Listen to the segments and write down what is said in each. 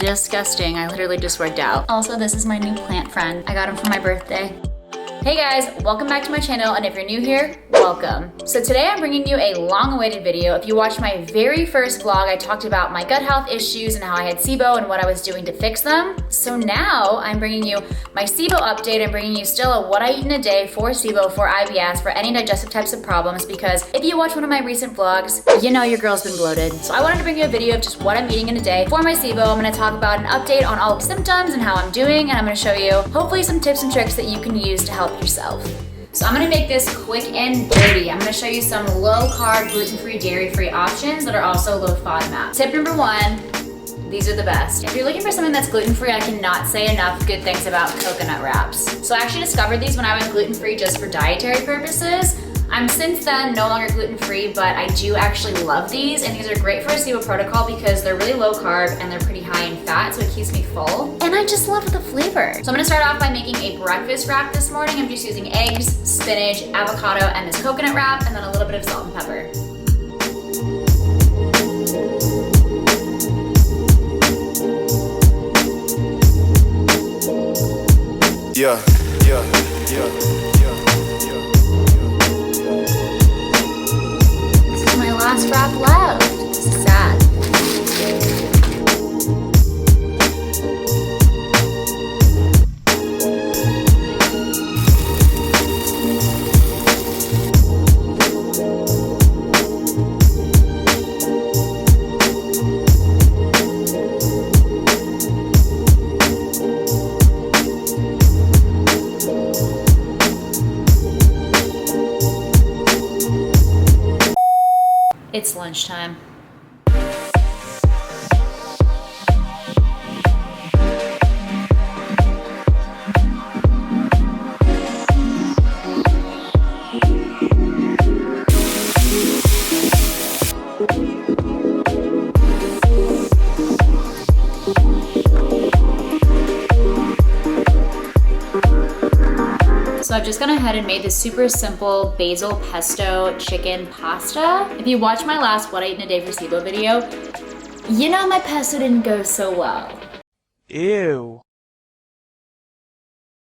disgusting. I literally just worked out. Also, this is my new plant friend. I got him for my birthday. Hey guys, welcome back to my channel, and if you're new here, welcome. So today I'm bringing you a long-awaited video. If you watched my very first vlog, I talked about my gut health issues and how I had SIBO and what I was doing to fix them. So now I'm bringing you my SIBO update. I'm bringing you still a what I eat in a day for SIBO, for IBS, for any digestive types of problems, because if you watch one of my recent vlogs, you know your girl's been bloated. So I wanted to bring you a video of just what I'm eating in a day for my SIBO. I'm gonna talk about an update on all the symptoms and how I'm doing, and I'm gonna show you hopefully some tips and tricks that you can use to help yourself. So I'm gonna make this quick and dirty. I'm gonna show you some low carb, gluten-free, dairy-free options that are also low FODMAP. Tip number one, these are the best. If you're looking for something that's gluten-free, I cannot say enough good things about coconut wraps. So I actually discovered these when I went gluten-free just for dietary purposes. I'm since then no longer gluten-free, but I do actually love these, and these are great for a SIBO protocol because they're really low carb and they're pretty high in fat, so it keeps me full. And I just love the flavor. So I'm gonna start off by making a breakfast wrap this morning. I'm just using eggs, spinach, avocado, and this coconut wrap, and then a little bit of salt and pepper. Yeah. My last wrap left. This is sad. It's lunchtime. So I've just gone ahead and made this super simple basil pesto chicken pasta. If you watch my last what I eat in a day for SIBO video, you know my pesto didn't go so well. Ew.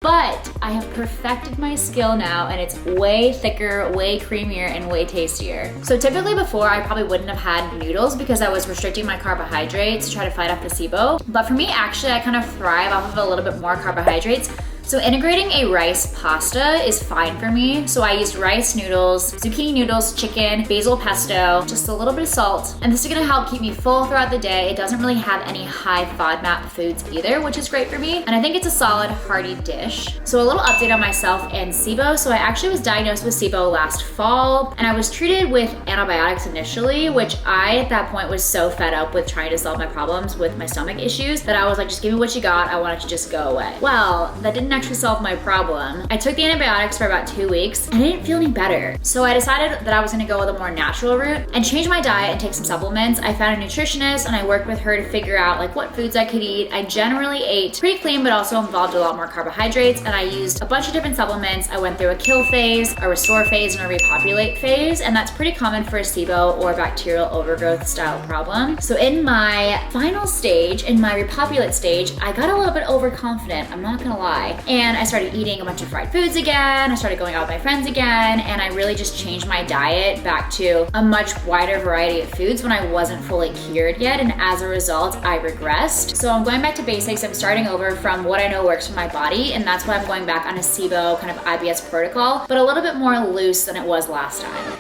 But I have perfected my skill now, and it's way thicker, way creamier, and way tastier. So typically before, I probably wouldn't have had noodles because I was restricting my carbohydrates to try to fight off the SIBO. But for me, actually, I kind of thrive off of a little bit more carbohydrates. So integrating a rice pasta is fine for me. So I used rice noodles, zucchini noodles, chicken, basil pesto, just a little bit of salt. And this is gonna help keep me full throughout the day. It doesn't really have any high FODMAP foods either, which is great for me. And I think it's a solid, hearty dish. So a little update on myself and SIBO. So I actually was diagnosed with SIBO last fall, and I was treated with antibiotics initially, which I, at that point, was so fed up with trying to solve my problems with my stomach issues that I was like, just give me what you got. I want it to just go away. Well, that didn't actually solve my problem. I took the antibiotics for about 2 weeks and I didn't feel any better. So I decided that I was gonna go with a more natural route and change my diet and take some supplements. I found a nutritionist and I worked with her to figure out like what foods I could eat. I generally ate pretty clean, but also involved a lot more carbohydrates, and I used a bunch of different supplements. I went through a kill phase, a restore phase, and a repopulate phase, and that's pretty common for a SIBO or bacterial overgrowth style problem. So in my final stage, in my repopulate stage, I got a little bit overconfident, I'm not gonna lie. And I started eating a bunch of fried foods again, I started going out with my friends again, and I really just changed my diet back to a much wider variety of foods when I wasn't fully cured yet, and as a result, I regressed. So I'm going back to basics. I'm starting over from what I know works for my body, and that's why I'm going back on a SIBO kind of IBS protocol, but a little bit more loose than it was last time.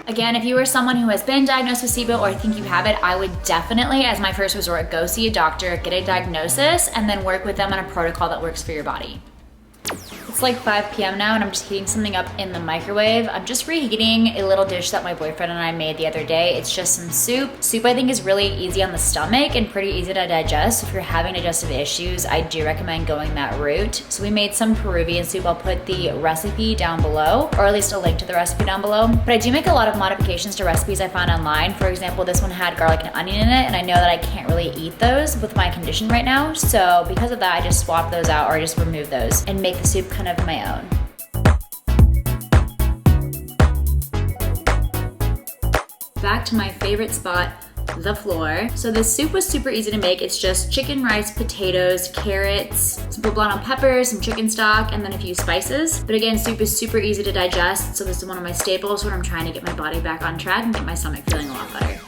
Again, if you are someone who has been diagnosed with SIBO or think you have it, I would definitely, as my first resort, go see a doctor, get a diagnosis, and then work with them on a protocol that works for your body. It's like 5 p.m. now and I'm just heating something up in the microwave. I'm just reheating a little dish that my boyfriend and I made the other day. It's just some soup. Soup I think is really easy on the stomach and pretty easy to digest. If you're having digestive issues, I do recommend going that route. So we made some Peruvian soup. I'll put the recipe down below, or at least a link to the recipe down below. But I do make a lot of modifications to recipes I found online. For example, this one had garlic and onion in it, and I know that I can't really eat those with my condition right now. So because of that, I just swap those out or I just remove those and make the soup kind of my own. to my favorite spot, the floor. So this soup was super easy to make. It's just chicken, rice, potatoes, carrots, some poblano peppers, some chicken stock, and then a few spices. But again, soup is super easy to digest, so this is one of my staples when I'm trying to get my body back on track and get my stomach feeling a lot better.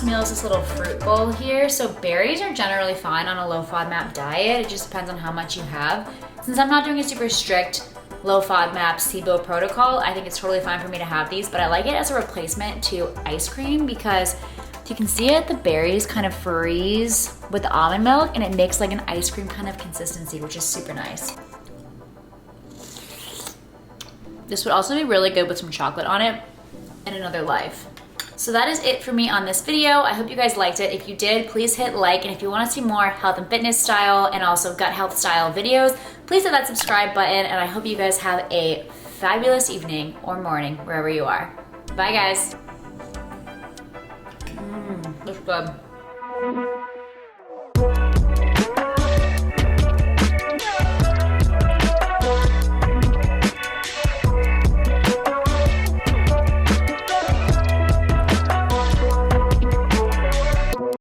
Meal is this little fruit bowl here. So berries are generally fine on a low FODMAP diet. It just depends on how much you have. Since I'm not doing a super strict low FODMAP SIBO protocol, I think it's totally fine for me to have these, but I like it as a replacement to ice cream because if you can see it, the berries kind of freeze with the almond milk and it makes like an ice cream kind of consistency, which is super nice. This would also be really good with some chocolate on it in another life. So that is it for me on this video. I hope you guys liked it. If you did, please hit like. And if you want to see more health and fitness style and also gut health style videos, please hit that subscribe button. And I hope you guys have a fabulous evening or morning, wherever you are. Bye guys. Looks good.